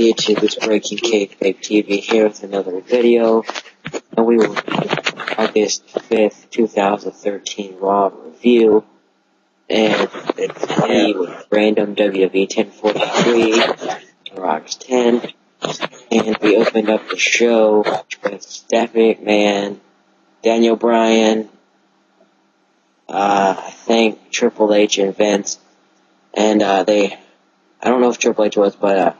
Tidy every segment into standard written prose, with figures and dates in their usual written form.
YouTube? It's BreakingKayfabeTV here with another video, and we will do August 5th, 2013 Raw review, and it's me with random WWE 1043, Rock's 10, and we opened up the show with Stephanie McMahon, Daniel Bryan, I think Triple H and Vince, and I don't know if Triple H was, but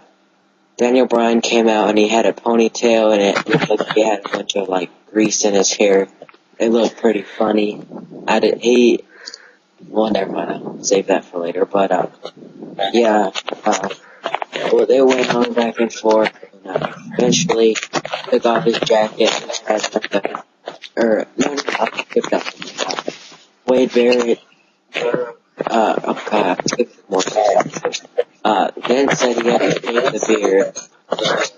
Daniel Bryan came out and he had a ponytail and it looked like he had a bunch of like grease in his hair. It looked pretty funny. Well, never mind, I'll save that for later. But well, they went on back and forth, and eventually took off his jacket and Wade Barrett. Then said he had to shave the beard.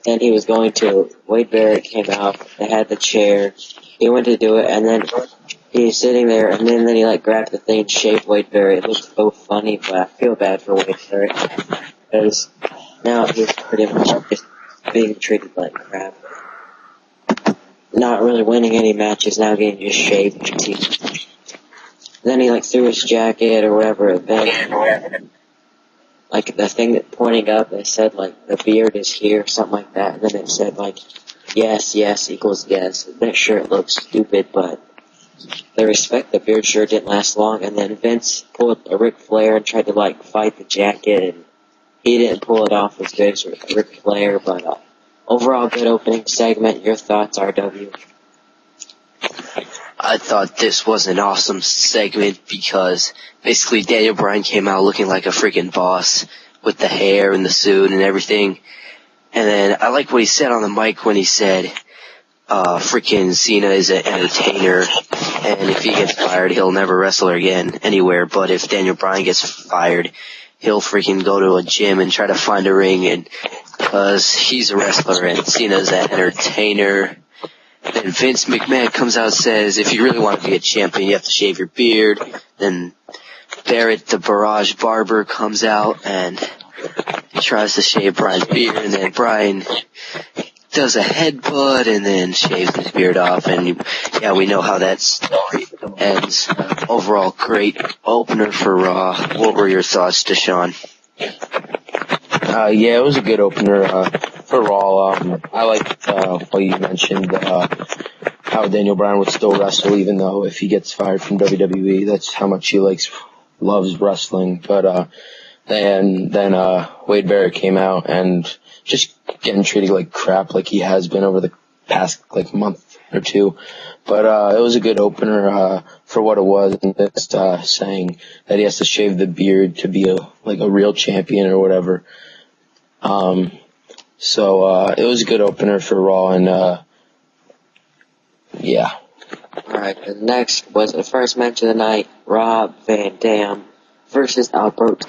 Then he was going to. Wade Barrett came out. They had the chair. He went to do it, and then he's sitting there, and then he like grabbed the thing and shaved Wade Barrett. It looks so funny, but I feel bad for Wade Barrett because now he's pretty much just being treated like crap. Not really winning any matches, now getting just shaved. Then he like threw his jacket or whatever. Then like the thing that pointing up, it said like the beard is here, something like that. And then it said like yes equals yes. That sure it looks stupid, but the respect the beard sure didn't last long. And then Vince pulled a Ric Flair and tried to like fight the jacket, and he didn't pull it off as good as Ric Flair. But overall, good opening segment. Your thoughts, RW? I thought this was an awesome segment because basically Daniel Bryan came out looking like a freaking boss with the hair and the suit and everything. And then I like what he said on the mic when he said, freaking Cena is an entertainer, and if he gets fired, he'll never wrestle again anywhere. But if Daniel Bryan gets fired, he'll freaking go to a gym and try to find a ring, and because he's a wrestler and Cena's an entertainer. Then Vince McMahon comes out and says, if you really want to be a champion, you have to shave your beard. Then Barrett, the barrage barber, comes out and he tries to shave Bryan's beard, and then Bryan does a headbutt and then shaves his beard off, and yeah, we know how that story ends. Overall, great opener for Raw. What were your thoughts, Deshaun? Yeah, it was a good opener for Raw. I liked what you mentioned, how Daniel Bryan would still wrestle even though if he gets fired from WWE, that's how much he loves wrestling. But then Wade Barrett came out and just getting treated like crap like he has been over the past like month or two. But it was a good opener for what it was, and it's saying that he has to shave the beard to be a real champion or whatever. So it was a good opener for Raw, and yeah. Alright, the next was the first match of the night, Rob Van Dam versus Alberto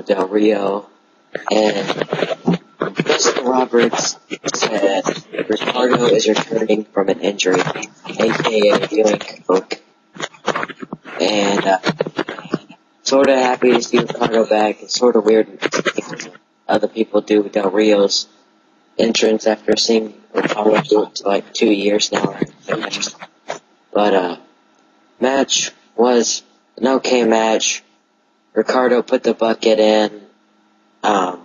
Del Rio, and Mr. Roberts said Ricardo is returning from an injury, aka doing coke, and sort of happy to see Ricardo back. It's sort of weird other people do Del Rio's entrance after seeing Ricardo do it for like 2 years now. But match was an okay match. Ricardo put the bucket in the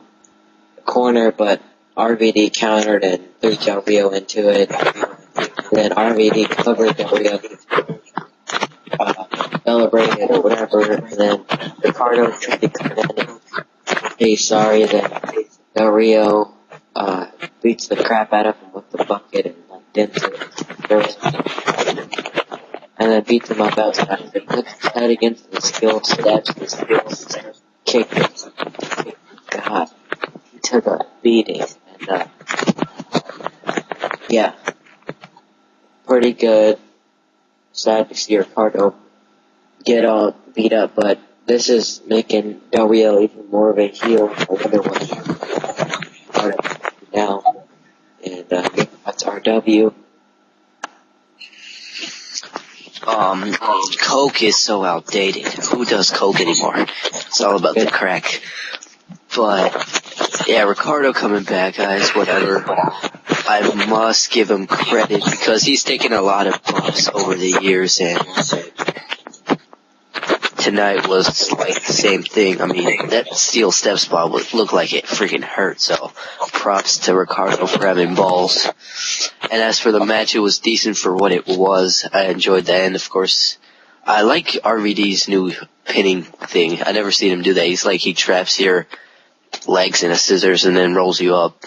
corner, but RVD countered and threw Del Rio into it. Then RVD covered Del Rio, celebrated or whatever, and then Ricardo tried to come in and say sorry. Then Del Rio beats the crap out of him with the bucket and like dents it, and then beats him up outside. He puts his head against the steel steps, the steel kicked. God, he took a beating, and yeah, pretty good. Sad to see Ricardo get all beat up, but this is making Del Rio even more of a heel. I wonder what now. And that's RW. Coke is so outdated. Who does Coke anymore? It's all about the crack. But, yeah, Ricardo coming back, guys, whatever. I must give him credit because he's taken a lot of bumps over the years, and tonight was like the same thing. I mean, that steel step spot looked like it freaking hurt, so props to Ricardo for having balls. And as for the match, it was decent for what it was. I enjoyed that, and of course, I like RVD's new pinning thing. I never seen him do that. He's like, he traps your legs in a scissors and then rolls you up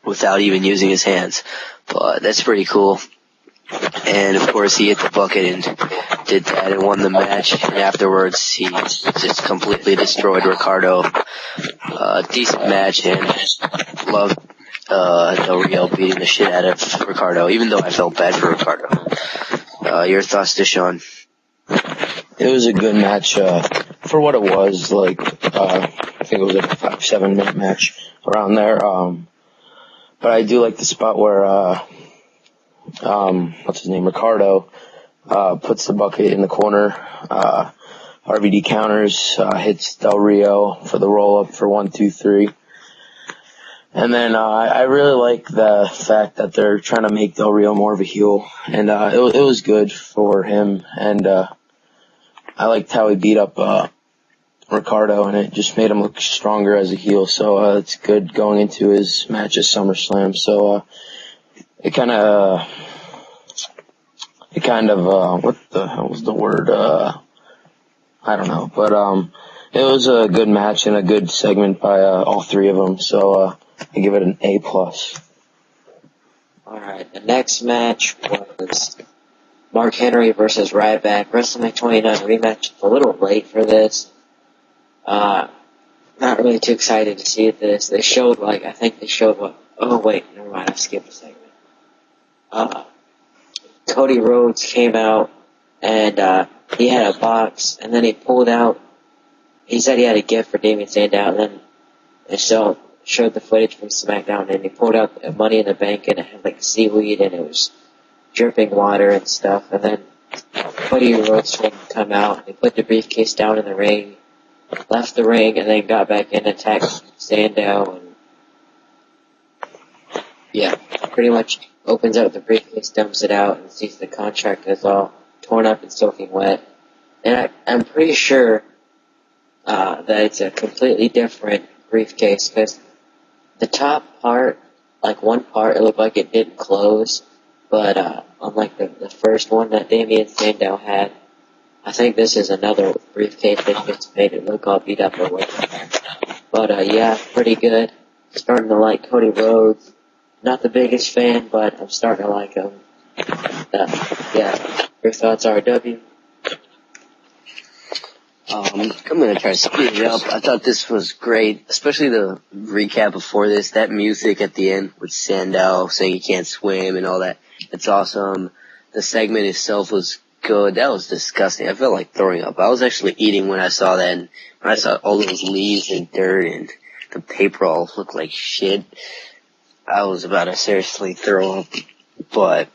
without even using his hands. But that's pretty cool. And of course he hit the bucket and did that and won the match. And afterwards he just completely destroyed Ricardo. Decent match, and loved Del Rio beating the shit out of Ricardo, even though I felt bad for Ricardo. Your thoughts, Deshaun? It was a good match, for what it was, like, I think it was like a 5-7 minute match around there, but I do like the spot where, what's his name, Ricardo, puts the bucket in the corner, RVD counters, hits Del Rio for the roll-up for 1, 2, 3. And then, I really like the fact that they're trying to make Del Rio more of a heel, and, it was good for him, and, I liked how he beat up, Ricardo, and it just made him look stronger as a heel, so, it's good going into his match at SummerSlam, so, it kind of, what the hell was the word, I don't know, but, it was a good match and a good segment by, all three of them, so, I give it an A+. Alright, the next match was Mark Henry versus Ryback, WrestleMania 29 rematch. A little late for this. Not really too excited to see this. They showed, I think they showed what, oh wait, never mind, I skipped a segment. Cody Rhodes came out, and, he had a box, and then he pulled out, he said he had a gift for Damien Sandow, and then they showed the footage from SmackDown, and he pulled out Money in the Bank, and it had, seaweed, and it was dripping water and stuff, and then Cody Rhodes told him to come out, and he put the briefcase down in the ring, left the ring, and then got back in and attacked Sandow, and yeah, pretty much opens out the briefcase, dumps it out, and sees the contract is all torn up and soaking wet. And I'm pretty sure that it's a completely different briefcase, because the top part, one part, it looked like it didn't close, but unlike the first one that Damien Sandow had, I think this is another briefcase that just made it look all beat up or whatever. But yeah, pretty good. Starting to like Cody Rhodes. Not the biggest fan, but I'm starting to like him. Yeah, your thoughts are, W? I'm gonna try to speed it up. I thought this was great, especially the recap before this. That music at the end with Sandow saying he can't swim and all that. It's awesome. The segment itself was good. That was disgusting. I felt like throwing up. I was actually eating when I saw that, and when I saw all those leaves and dirt and the paper all looked like shit, I was about to seriously throw up. But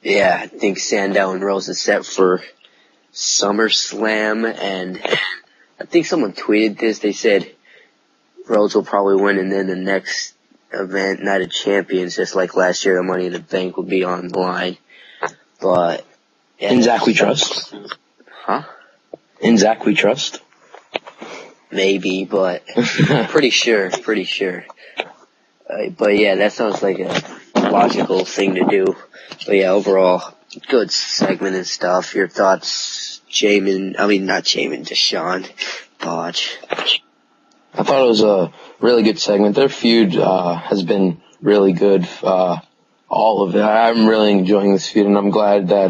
yeah, I think Sandow and Rose is set for SummerSlam, and I think someone tweeted this. They said Rhodes will probably win, and then the next event, Night of Champions, just like last year, the Money in the Bank will be on the line. But yeah, In Zach we trust. Huh? In Zach we trust. Maybe, but pretty sure. But yeah, that sounds like a logical thing to do. But yeah, overall, good segment and stuff. Your thoughts, Deshaun, Bodge. I thought it was a really good segment. Their feud has been really good, all of it. I'm really enjoying this feud, and I'm glad that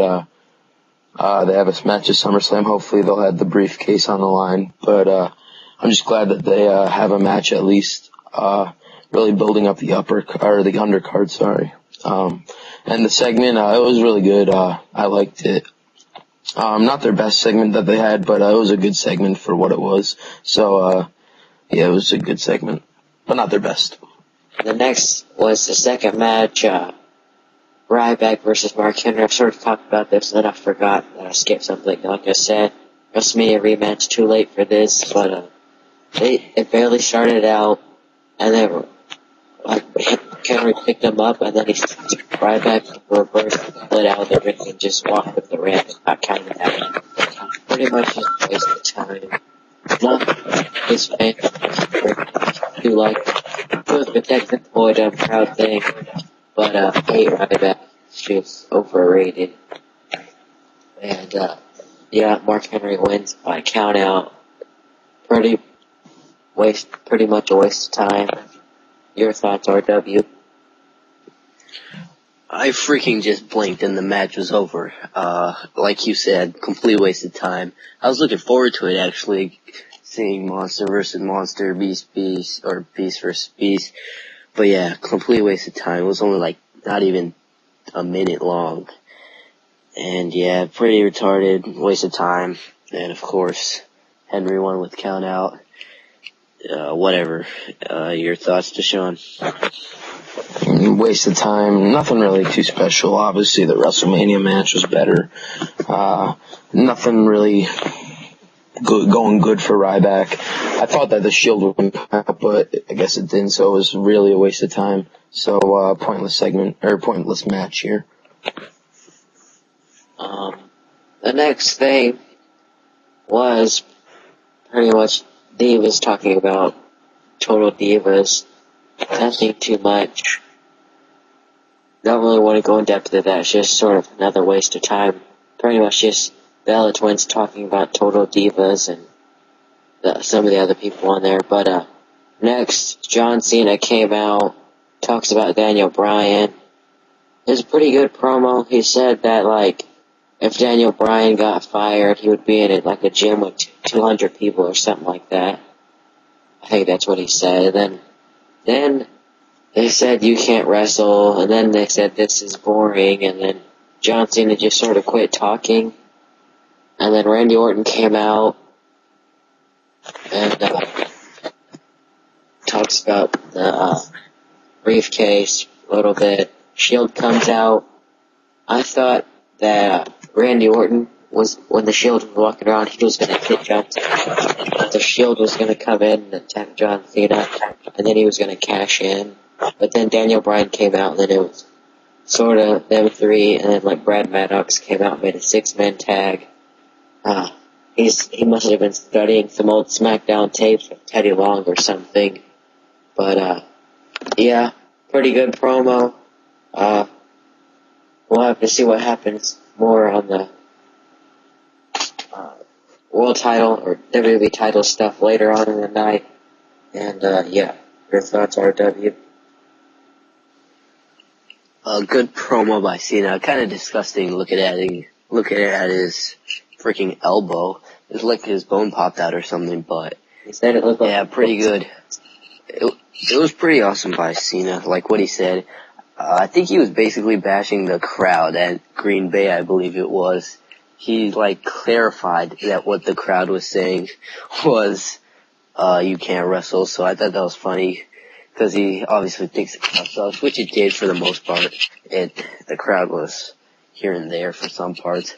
they have a match at SummerSlam. Hopefully they'll have the briefcase on the line, but I'm just glad that they have a match at least, really building up the undercard, sorry. And the segment, it was really good. I liked it. Not their best segment that they had, but it was a good segment for what it was. So, yeah, it was a good segment, but not their best. The next was the second match, Ryback versus Mark Henry. I've sort of talked about this, and then I forgot that I skipped something. Like I said, WrestleMania rematch, too late for this, but it barely started out, and then like Henry picked him up, and then he Ryback reversed, split out of the ring, and just walked with the ramp and got counted out. Pretty much just a waste of time. Not his fans do like to protect the point crowd thing, but hate Ryback. She's overrated. And yeah, Mark Henry wins by count out. Pretty much a waste of time. Your thoughts, RW? I freaking just blinked and the match was over. Like you said, complete waste of time. I was looking forward to it, actually, seeing Monster versus Monster, Beast versus Beast. But yeah, complete waste of time. It was only like not even a minute long. And yeah, pretty retarded, waste of time. And of course, Henry won with count out. Whatever. Your thoughts, Deshaun? Waste of time. Nothing really too special. Obviously, the WrestleMania match was better. Nothing really going good for Ryback. I thought that the Shield would win, but I guess it didn't, so it was really a waste of time. So, pointless match here. The next thing was pretty much Divas talking about Total Divas. Nothing too much. Don't really want to go in depth to that. It's just sort of another waste of time. Pretty much just Bella Twins talking about Total Divas and some of the other people on there. But next, John Cena came out, talks about Daniel Bryan. It was a pretty good promo. He said that, like, if Daniel Bryan got fired, he would be in it like a gym with 200 people or something like that. I think that's what he said. And then they said you can't wrestle, and then they said this is boring, and then John Cena just sort of quit talking. And then Randy Orton came out and talks about the briefcase a little bit. Shield comes out. I thought that Randy Orton was, when the Shield was walking around, he was going to hit John Cena. The Shield was going to come in and attack John Cena, and then he was going to cash in. But then Daniel Bryan came out, and then it was sort of them three, and then like Brad Maddox came out and made a 6-man tag. He must have been studying some old SmackDown tapes with Teddy Long or something. But yeah, pretty good promo. We'll have to see what happens more on the world title or WWE title stuff later on in the night. And yeah, your thoughts, RW? A good promo by Cena. Kind of disgusting looking at his freaking elbow. It's like his bone popped out or something, but He said it looked like yeah, pretty good. It was pretty awesome by Cena, like what he said. I think he was basically bashing the crowd at Green Bay, I believe it was. He, like, clarified that what the crowd was saying was, you can't wrestle, so I thought that was funny, because he obviously thinks the crowd sucks, which it did for the most part. The crowd was here and there for some parts.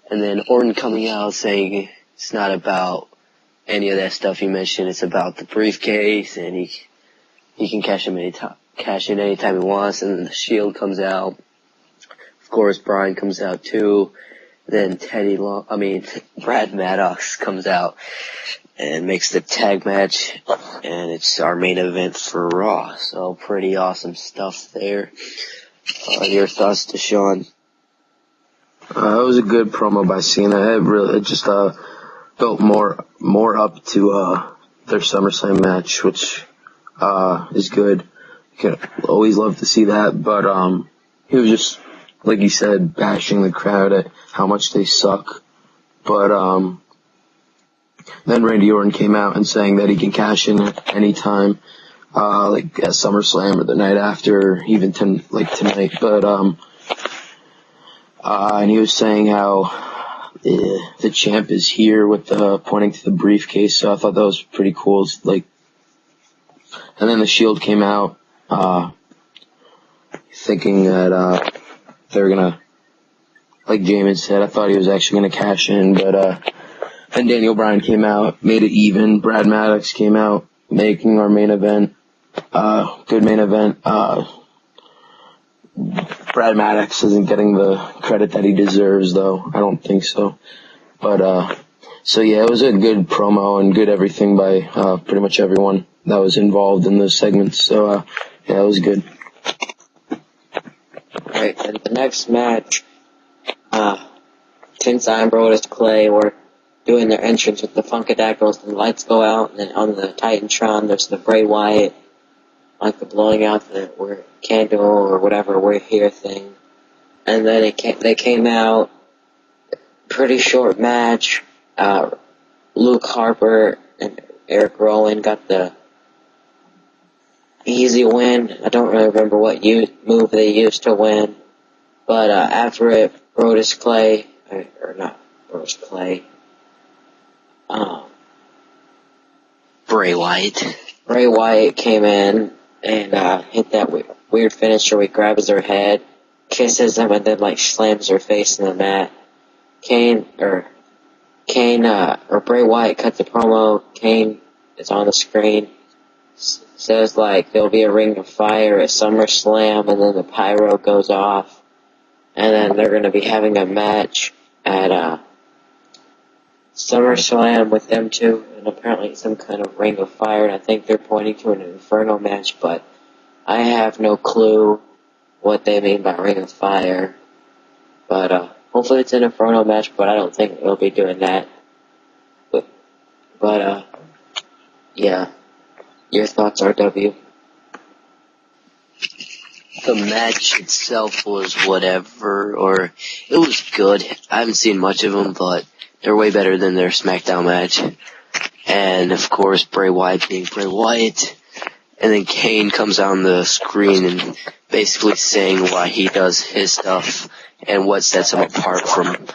And then Orton coming out saying it's not about any of that stuff he mentioned, it's about the briefcase, and he can cash in anytime he wants, and then the Shield comes out. Of course, Bryan comes out too. Then Brad Maddox comes out and makes the tag match, and it's our main event for Raw. So pretty awesome stuff there. Your thoughts, Deshaun? It was a good promo by Cena. It just built more up to their SummerSlam match, which is good. You can always love to see that, but he was just, like you said, bashing the crowd at how much they suck. But then Randy Orton came out and saying that he can cash in at any time, like at SummerSlam or the night after, even tonight. But and he was saying how the champ is here with pointing to the briefcase. So I thought that was pretty cool. And then the Shield came out, thinking that they were gonna, like Jamin said, I thought he was actually gonna cash in, but And Daniel Bryan came out, made it even. Brad Maddox came out, making our main event. Good main event. Brad Maddox isn't getting the credit that he deserves, though. I don't think so. But, so yeah, it was a good promo and good everything by, pretty much everyone that was involved in those segments. So, yeah, it was good. Alright, and the next match, Tinsa and Brodus Clay were doing their entrance with the Funkadactyls, and the lights go out, and then on the Titantron, there's the Bray Wyatt, like the blowing out the candle or whatever we're here thing. And then they came out, pretty short match. Luke Harper and Eric Rowan got the easy win. I don't really remember what move they used to win. But after it, Brodus Clay, or not Brodus Clay, Bray Wyatt. Bray Wyatt came in and hit that weird finisher where he grabs her head, kisses him, and then slams her face in the mat. Bray Wyatt cuts the promo. Kane is on the screen. Says there'll be a ring of fire at SummerSlam, and then the pyro goes off, and then they're going to be having a match at SummerSlam with them two, and apparently some kind of ring of fire, and I think they're pointing to an Inferno match, but I have no clue what they mean by ring of fire. But hopefully it's an Inferno match, but I don't think they'll be doing that. But yeah. Your thoughts, RW? The match itself was whatever, or it was good. I haven't seen much of them, but they're way better than their SmackDown match. And of course, Bray Wyatt being Bray Wyatt. And then Kane comes on the screen and basically saying why he does his stuff and what sets him apart from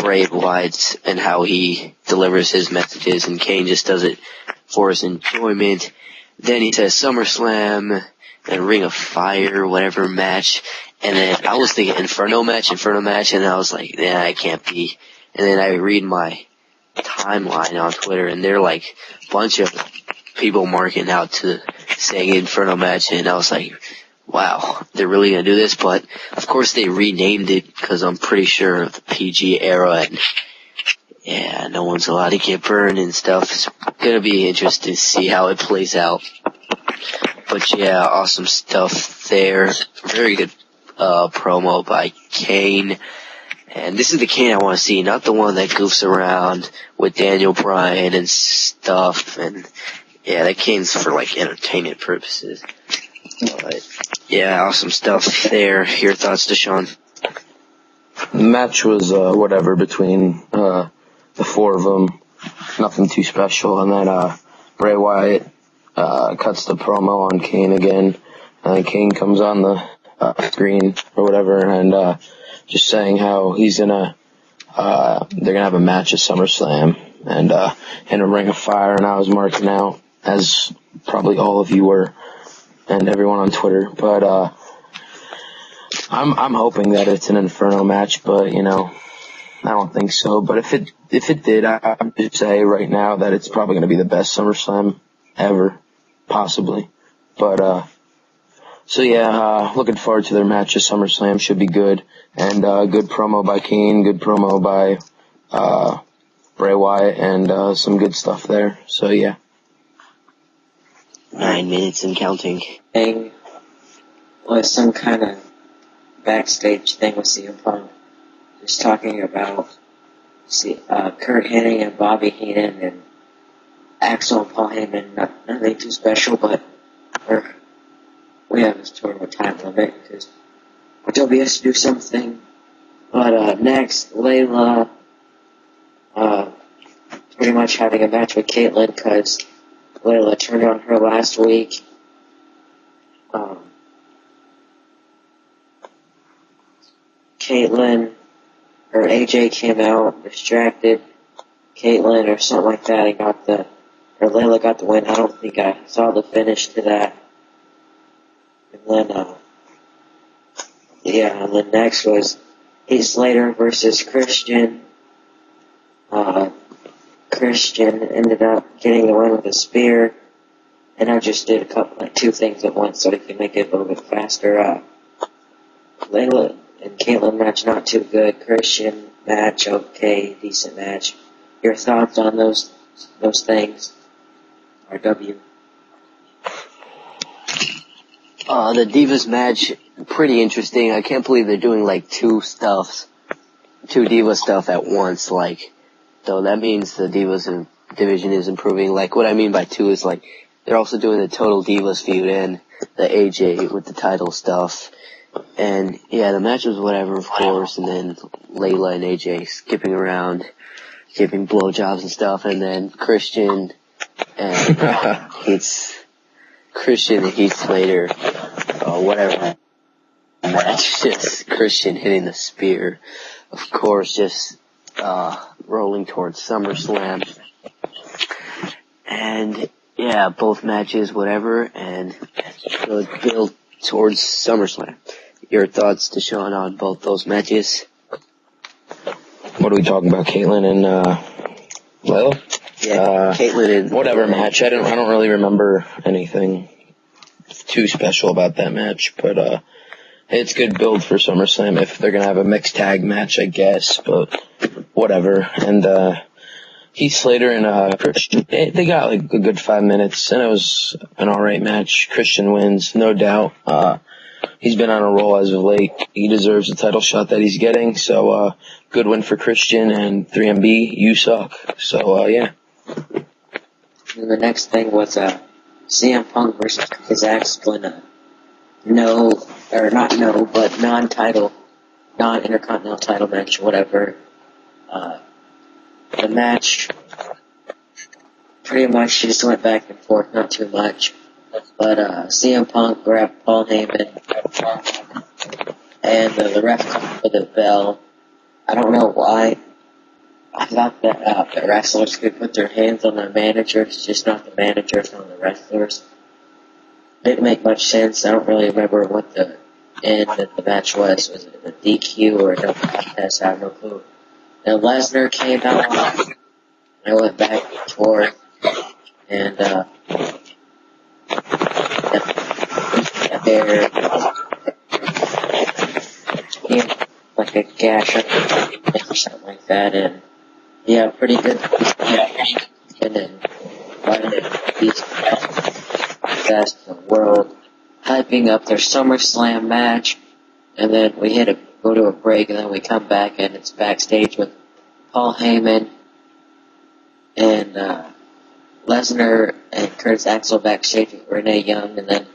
Bray Wyatt and how he delivers his messages. And Kane just does it for his enjoyment. Then he says SummerSlam and Ring of Fire, whatever match. And then I was thinking Inferno match, and I was like, yeah, I can't be. And then I read my timeline on Twitter, and they're a bunch of people marking out to saying Inferno match, and I was like, wow, they're really gonna do this? But of course they renamed it because I'm pretty sure of the PG era, and yeah, no one's allowed to get burned and stuff. It's gonna be interesting to see how it plays out. But yeah, awesome stuff there. Very good promo by Kane. And this is the Kane I want to see, not the one that goofs around with Daniel Bryan and stuff. And yeah, that Kane's for entertainment purposes. But yeah, awesome stuff there. Your thoughts, Deshaun? The match was whatever between the four of them. Nothing too special. And then Bray Wyatt cuts the promo on Kane again. And then Kane comes on the screen or whatever, and just saying how he's gonna they're gonna have a match at SummerSlam and in a Ring of Fire, and I was marking out, as probably all of you were and everyone on Twitter. But I'm hoping that it's an Inferno match, but I don't think so. But if it did, I would just say right now that it's probably gonna be the best SummerSlam ever, possibly. But so yeah, looking forward to their match at SummerSlam. Should be good. And good promo by Kane, good promo by Bray Wyatt, and some good stuff there. So yeah. 9 minutes and counting. Thing was some kind of backstage thing with CM Punk. Just talking about Kurt Hennig and Bobby Heenan and Axel and Paul Heyman. Nothing too special, but we have this tournament time limit because WWE has to do something. But next, Layla pretty much having a match with Caitlyn because Layla turned on her last week. Caitlyn or AJ came out, distracted Caitlyn or something like that, and Layla got the win. I don't think I saw the finish to that. And then next was Heath Slater versus Christian. Christian ended up getting the win with a spear, and I just did two things at once so he could make it a little bit faster. Layla and Caitlyn match not too good. Christian match okay, decent match. Your thoughts on those things? RW. The Divas match, pretty interesting. I can't believe they're doing like two Diva stuff at once, so that means the Divas division is improving. Like, what I mean by two is, like, they're also doing the Total Divas feud and the AJ with the title stuff. And, yeah, the match was whatever, of course, and then Layla and AJ skipping around, giving blowjobs and stuff, and then Christian and Heath Slater, whatever match, just Christian hitting the spear, of course, just rolling towards SummerSlam. And yeah, both matches, whatever, and build towards SummerSlam. Your thoughts, Deshaun, on both those matches? What are we talking about, Caitlyn and Layla? Yeah, Caitlyn and whatever match. I don't really remember anything too special about that match, but it's good build for SummerSlam if they're gonna have a mixed tag match, I guess. But whatever. And Heath Slater and Christian, they got like a good 5 minutes, and it was an alright match. Christian wins, no doubt. He's been on a roll as of late. He deserves the title shot that he's getting. So good win for Christian, and 3MB, you suck. So yeah. And the next thing was CM Punk versus his Axel in a non-title, non-intercontinental title match, whatever. The match pretty much just went back and forth, not too much. But CM Punk grabbed Paul Heyman, and the ref called for the bell. I don't know why. I thought that the wrestlers could put their hands on the managers, just not the managers on the wrestlers. Didn't make much sense. I don't really remember what the end of the match was. Was it a DQ or a double contest? I have no clue. And Lesnar came out, and I went back and forth, and there, like a gash or something like that, and yeah, pretty good. And then one of the best in the world, hyping up their SummerSlam match, and then we go to a break, and then we come back, and it's backstage with Paul Heyman and Lesnar and Curtis Axel backstage with Renee Young, and then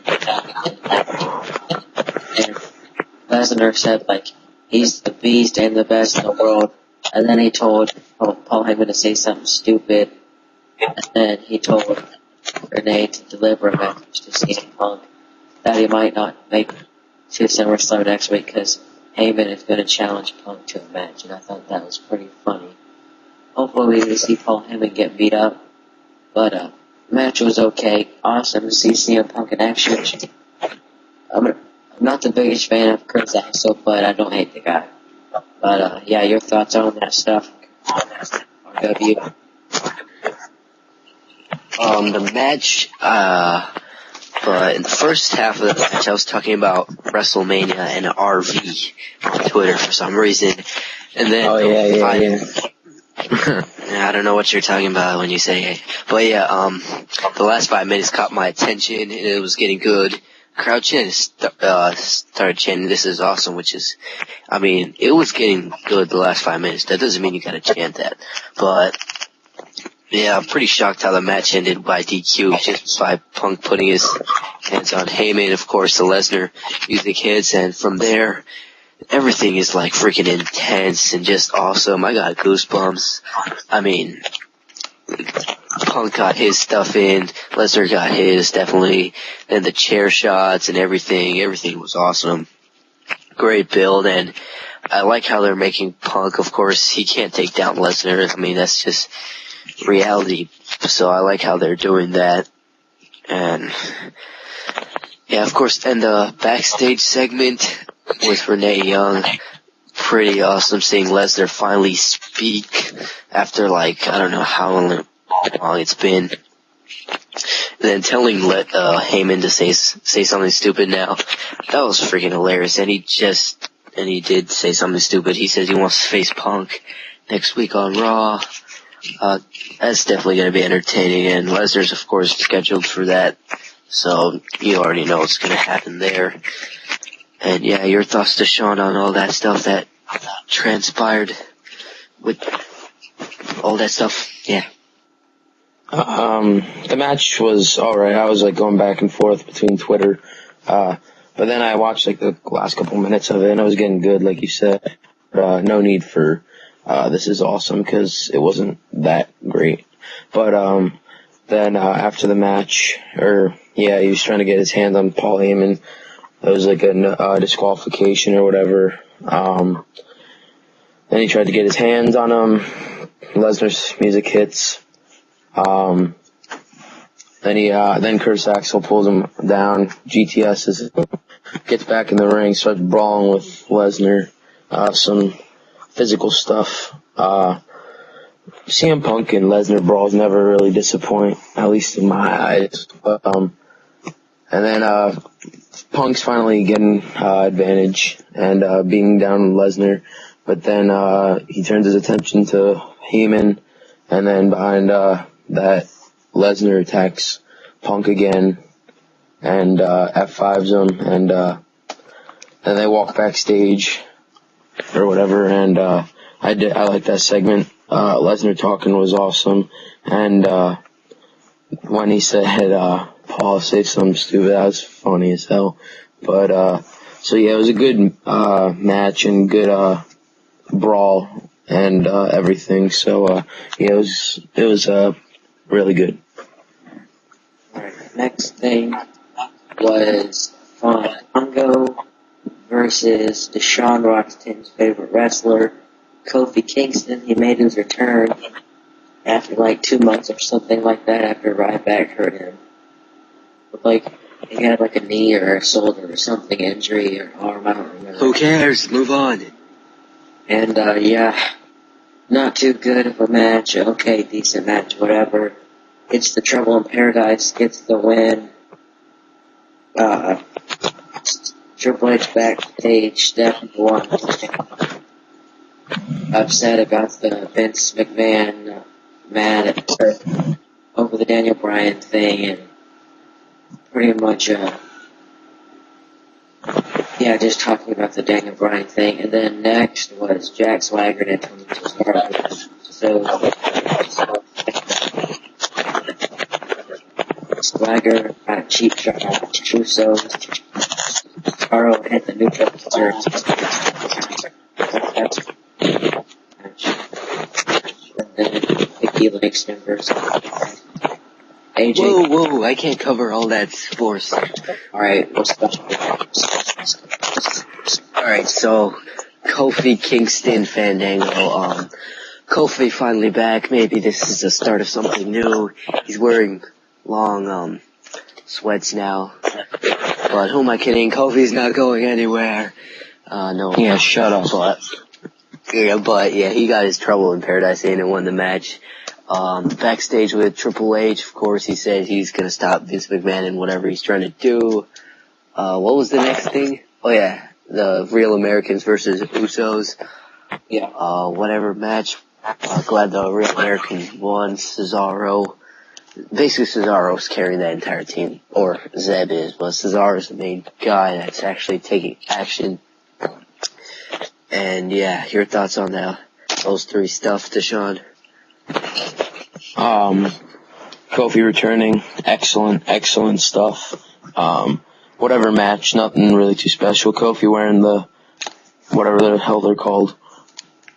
and Lesnar said, like, he's the beast and the best in the world, and then he told Paul Heyman to say something stupid, and then he told Renee to deliver a message to CM Punk that he might not make to SummerSlam next week because Heyman is going to challenge Punk to a match, and I thought that was pretty funny. Hopefully we see Paul Heyman get beat up, but match was okay. Awesome to see CM Punk in action. I'm not the biggest fan of Chris Axel, but I don't hate the guy. But yeah, your thoughts on that stuff? RW. The match, but in the first half of the match, I was talking about WrestleMania and an RV on Twitter for some reason. And then, I don't know what you're talking about when you say it. But yeah, the last 5 minutes caught my attention, and it was getting good. Crowd chanting, started chanting, "This is awesome," which is, I mean, it was getting good the last 5 minutes. That doesn't mean you gotta chant that. But, yeah, I'm pretty shocked how the match ended by DQ, just by Punk putting his hands on Heyman, of course, the Lesnar music hits, and from there, everything is like freaking intense and just awesome. I got goosebumps. I mean, Punk got his stuff in, Lesnar got his, definitely, and the chair shots and everything was awesome. Great build, and I like how they're making Punk, of course, he can't take down Lesnar. I mean, that's just reality, so I like how they're doing that. And yeah, of course, and the backstage segment with Renee Young, pretty awesome seeing Lesnar finally speak after, like, I don't know how long it's been. And then telling Heyman to say something stupid now. That was freaking hilarious. And he did say something stupid. He says he wants to face Punk next week on Raw. That's definitely going to be entertaining. And Lesnar's, of course, scheduled for that. So you already know what's going to happen there. And yeah, your thoughts to Sean on all that stuff that transpired with all that stuff? Yeah. The match was alright. I was like going back and forth between Twitter. But then I watched like the last couple minutes of it and it was getting good, like you said. No need for, this is awesome because it wasn't that great. But, then, after the match, he was trying to get his hands on Paul Heyman. It was like a disqualification or whatever. Then he tried to get his hands on him. Lesnar's music hits. Then Curtis Axel pulls him down. GTS gets back in the ring, starts brawling with Lesnar. Some physical stuff. CM Punk and Lesnar brawls never really disappoint, at least in my eyes. But, and then, Punk's finally getting, advantage and, being down Lesnar. But then, he turns his attention to Heyman. And then behind, that Lesnar attacks Punk again and, F5s him and, then they walk backstage or whatever and, I like that segment. Lesnar talking was awesome. And, when he said, Paul say something stupid, that was funny as hell. But, so yeah, it was a good, match and good, brawl and, everything. So, yeah, it was, really good. Alright, next thing was Sandow versus Deshaun Roxton's favorite wrestler, Kofi Kingston. He made his return after like 2 months or something like that after Ryback hurt him. But like, he had like a knee or a shoulder or something injury or arm, I don't remember. Who cares? Move on. And, yeah, not too good of a match. Okay, decent match, whatever. It's the Trouble in Paradise, gets the win. Triple H backstage, definitely won. Upset about the Vince McMahon, mad at over the Daniel Bryan thing, and pretty much, just talking about the Daniel Bryan thing. And then next was Jack Swagger and Tony Cesaro. So Swagger got a cheap shot at the Usos. Cesaro hit the neutral dessert. And then Mickey Langston versus AJ. Whoa, I can't cover all that sports. Alright, what's the Alright, so Kofi Kingston Fandango. Kofi finally back. Maybe this is the start of something new. He's wearing long sweats now. But who am I kidding? Kofi's not going anywhere. No. Yeah, shut up. But he got his Trouble in Paradise in and won the match. Backstage with Triple H, of course, he said he's gonna stop Vince McMahon and whatever he's trying to do. What was the next thing? Oh yeah, the Real Americans versus Usos. Yeah. Whatever match. Glad the Real Americans won. Cesaro. Basically, Cesaro's carrying that entire team. Or Zeb is, but Cesaro's the main guy that's actually taking action. And yeah, your thoughts on those three stuff, Deshaun? Kofi returning, excellent stuff. Whatever match, nothing really too special. Kofi wearing the, whatever the hell they're called.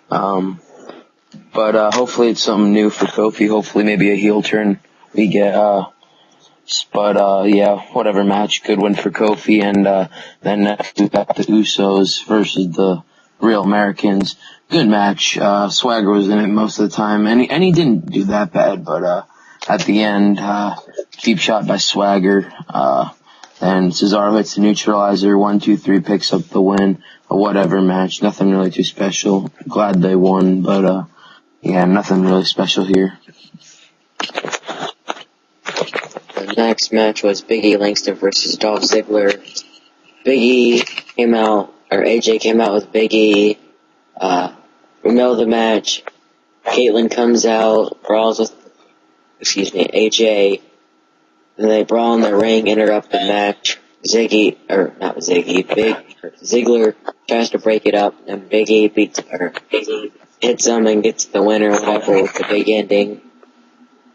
But hopefully it's something new for Kofi. Hopefully maybe a heel turn we get, whatever match, good win for Kofi. And, then next we got the Usos versus the Real Americans. Good match. Swagger was in it most of the time, and he didn't do that bad, but, at the end, cheap shot by Swagger, and Cesaro hits the neutralizer, 1, 2, 3, picks up the win whatever match. Nothing really too special. Glad they won, but yeah, nothing really special here. The next match was Big E Langston versus Dolph Ziggler. AJ came out with Big E. We know the match. Caitlyn comes out, brawls with, AJ. Then they brawl in the ring, interrupt the match. Ziggler tries to break it up, and Big E hits him and gets the winner, whatever, with the big ending.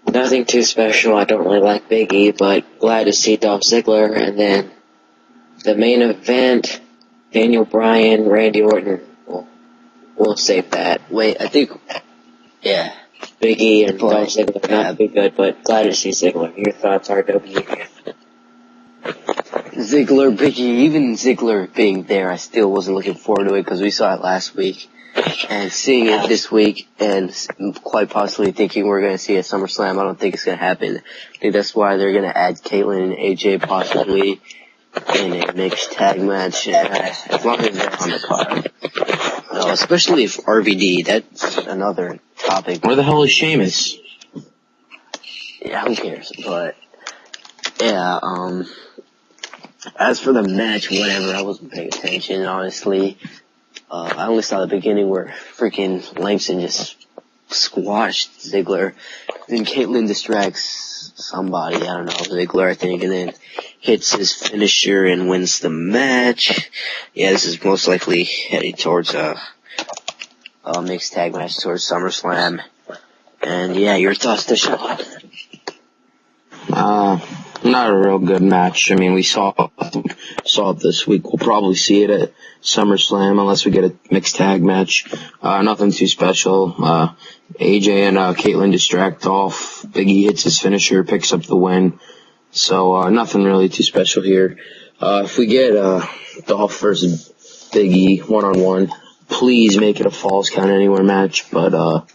Nothing too special. I don't really like Big E, but glad to see Dolph Ziggler. And then the main event, Daniel Bryan, Randy Orton. We'll save that. Wait, I think, yeah. Big E and Dolph Ziggler not too good, but glad to see Ziggler. Your thoughts, RW? Ziggler, Big E, even Ziggler being there, I still wasn't looking forward to it because we saw it last week. And seeing it this week and quite possibly thinking we're going to see a SummerSlam, I don't think it's going to happen. I think that's why they're going to add Caitlyn and AJ possibly in a mixed tag match, as long as they're on the card. No, especially if RVD, that's another topic. Where the hell is Sheamus? Yeah, who cares? But, yeah, as for the match, whatever, I wasn't paying attention, honestly. I only saw the beginning where freaking Langston just squashed Ziggler. Then Caitlyn distracts somebody, I don't know, Ziggler, I think, and then hits his finisher and wins the match. Yeah, this is most likely heading towards a mixed tag match towards SummerSlam. And yeah, your thoughts, Deshaun? Not a real good match. I mean, we saw it this week. We'll probably see it at SummerSlam unless we get a mixed tag match. Nothing too special. AJ and Caitlyn distract Dolph. Big E hits his finisher, picks up the win. So nothing really too special here. If we get Dolph versus Big E 1-on-1, please make it a Falls Count Anywhere match. But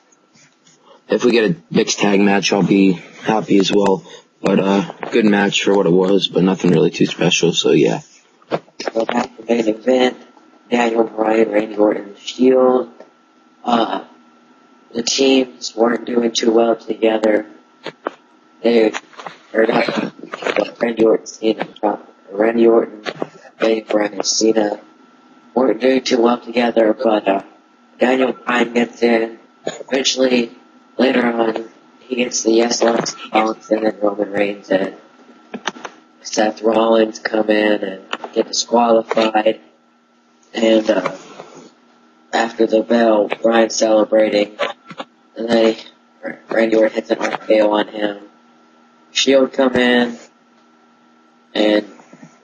if we get a mixed tag match, I'll be happy as well. But good match for what it was, but nothing really too special, so yeah. So back to the main event, Daniel Bryan, Randy Orton, Shield. The teams weren't doing too well together. Randy Orton, Daniel Bryan, and Cena weren't doing too well together, but Daniel Bryan gets in. Eventually, later on, he gets the Yes Lux Rollins, and then Roman Reigns and Seth Rollins come in and get disqualified. And after the bell, Bryan's celebrating, and then Randy Orton hits an RKO on him. Shield come in, and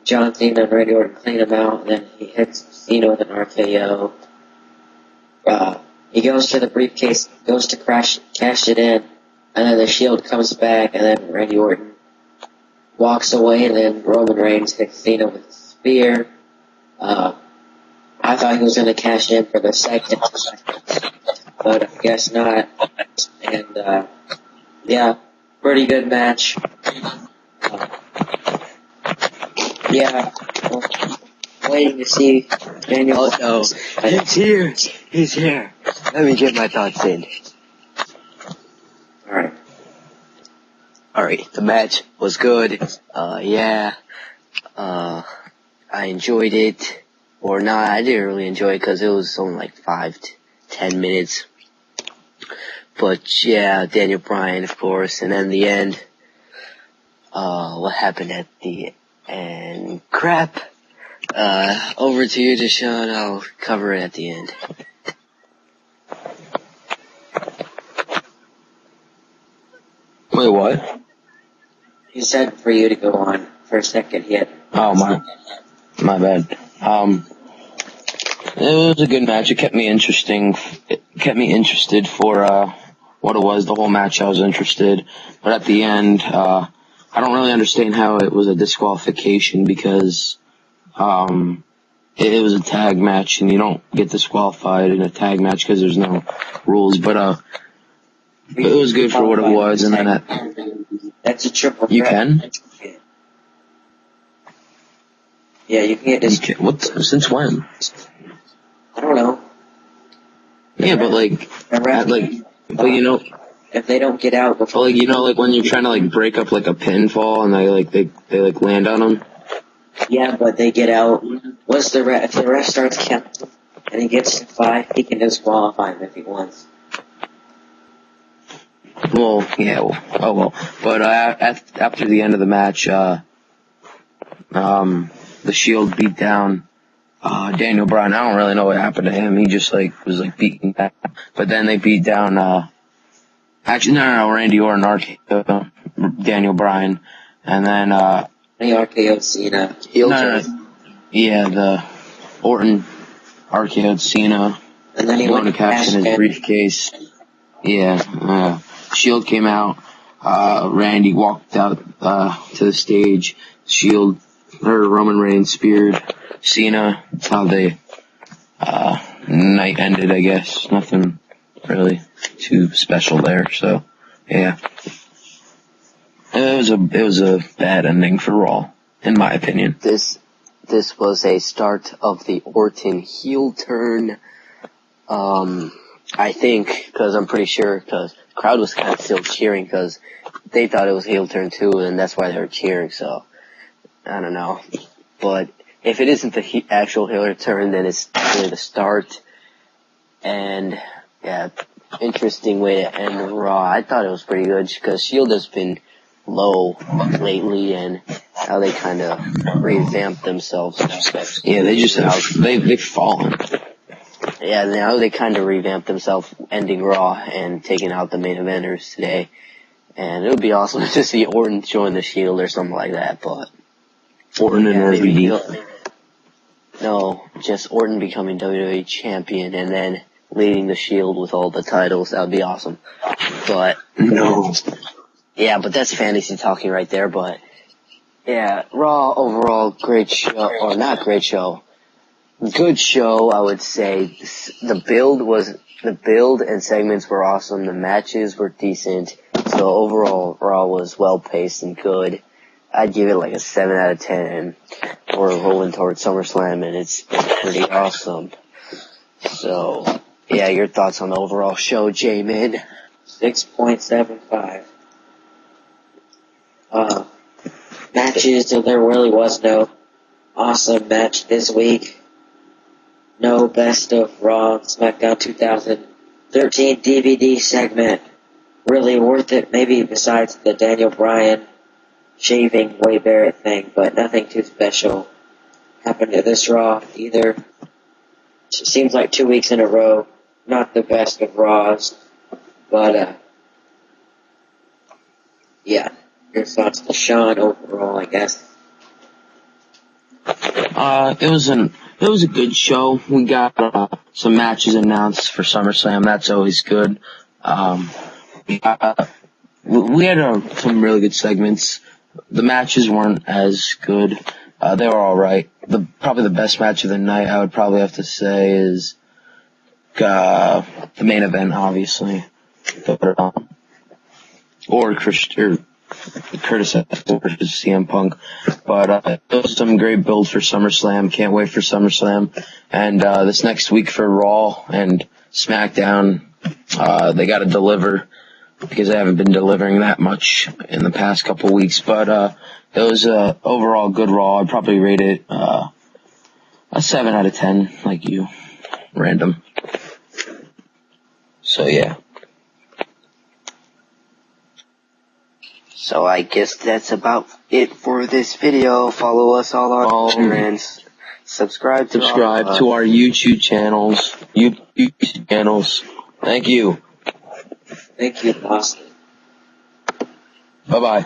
John Cena and Randy Orton clean him out, and then he hits Cena with an RKO. He goes to the briefcase, goes to cash it in, and then the Shield comes back, and then Randy Orton walks away, and then Roman Reigns hits Cena with a spear. I thought he was going to cash in for the second, but I guess not. And, yeah, pretty good match. Yeah, well, waiting to see Daniel. Oh no, he's here. Let me get my thoughts in. Alright, the match was good. I enjoyed it. Or not, I didn't really enjoy it because it was only like 5 to 10 minutes. But yeah, Daniel Bryan, of course, and then the end. What happened at the end? Crap. Over to you, Deshaun. I'll cover it at the end. Wait, what? He said for you to go on for a second yet. Oh, my bad. It was a good match. It kept me interesting. It kept me interested for, what it was. The whole match I was interested. But at the end, I don't really understand how it was a disqualification because, it was a tag match and you don't get disqualified in a tag match because there's no rules. But, it was good for what it was. And then that's a triple threat. You can? Yeah, you can get disqualified. Since when? I don't know. Yeah, but like, The ref, but you know, if they don't get out but before, like, you know, like when you're trying to like break up like a pinfall and they like land on them. yeah, but they get out. Once the ref, if the ref starts counting and he gets to 5, he can disqualify him if he wants. Well, yeah, oh well. But after the end of the match, the Shield beat down Daniel Bryan. I don't really know what happened to him. He just like was like beaten down. But then they beat down actually no, Randy Orton, RKO, Daniel Bryan, and then They RKO Cena. yeah, the Orton RKO'd Cena. And then he going went to cash in his briefcase. Yeah, Shield came out. Randy walked out to the stage. Shield, or Roman Reigns speared Cena. That's how the night ended, I guess. Nothing really too special there. So, yeah, it was a bad ending for Raw, in my opinion. This was a start of the Orton heel turn. I think, because I'm pretty sure, because the crowd was kind of still cheering, because they thought it was heel turn too, and that's why they were cheering, so, I don't know. But if it isn't the actual heel turn, then it's really the start, and, yeah, interesting way to end Raw. I thought it was pretty good, because Shield has been low lately, and how they kind of revamped themselves. Yeah, they've fallen. Yeah, now they kind of revamped themselves, ending Raw and taking out the main eventers today. And it would be awesome to see Orton join the Shield or something like that, but... Orton and RVD. No, just Orton becoming WWE champion and then leading the Shield with all the titles. That would be awesome. But... No. Yeah, but that's fantasy talking right there, but... Yeah, Raw overall, great show, or not great show. Good show, I would say. The build and segments were awesome. The matches were decent. So overall, Raw was well paced and good. I'd give it like a 7 out of 10. And we're rolling towards SummerSlam, and it's pretty awesome. So, yeah, your thoughts on the overall show, J-Min? 6.75. Matches, so there really was no awesome match this week. No best of Raw and SmackDown 2013 DVD segment. Really worth it, maybe besides the Daniel Bryan shaving Wade Barrett thing, but nothing too special happened to this Raw either. It seems like 2 weeks in a row, not the best of Raws, but yeah. Your thoughts to Sean overall, I guess. It was a good show. We got some matches announced for SummerSlam. That's always good. We had some really good segments. The matches weren't as good. They were all right. Probably the best match of the night, I would probably have to say, is the main event, obviously, or Curtis versus CM Punk. But there was some great build for SummerSlam. Can't wait for SummerSlam. And this next week for Raw and SmackDown, they got to deliver because they haven't been delivering that much in the past couple weeks. But it was overall good Raw. I'd probably rate it a 7 out of 10, like you, random. So yeah. So I guess that's about it for this video. Follow us all on Twitter and subscribe to our YouTube channels. Thank you. Thank you, Boston. Bye-bye.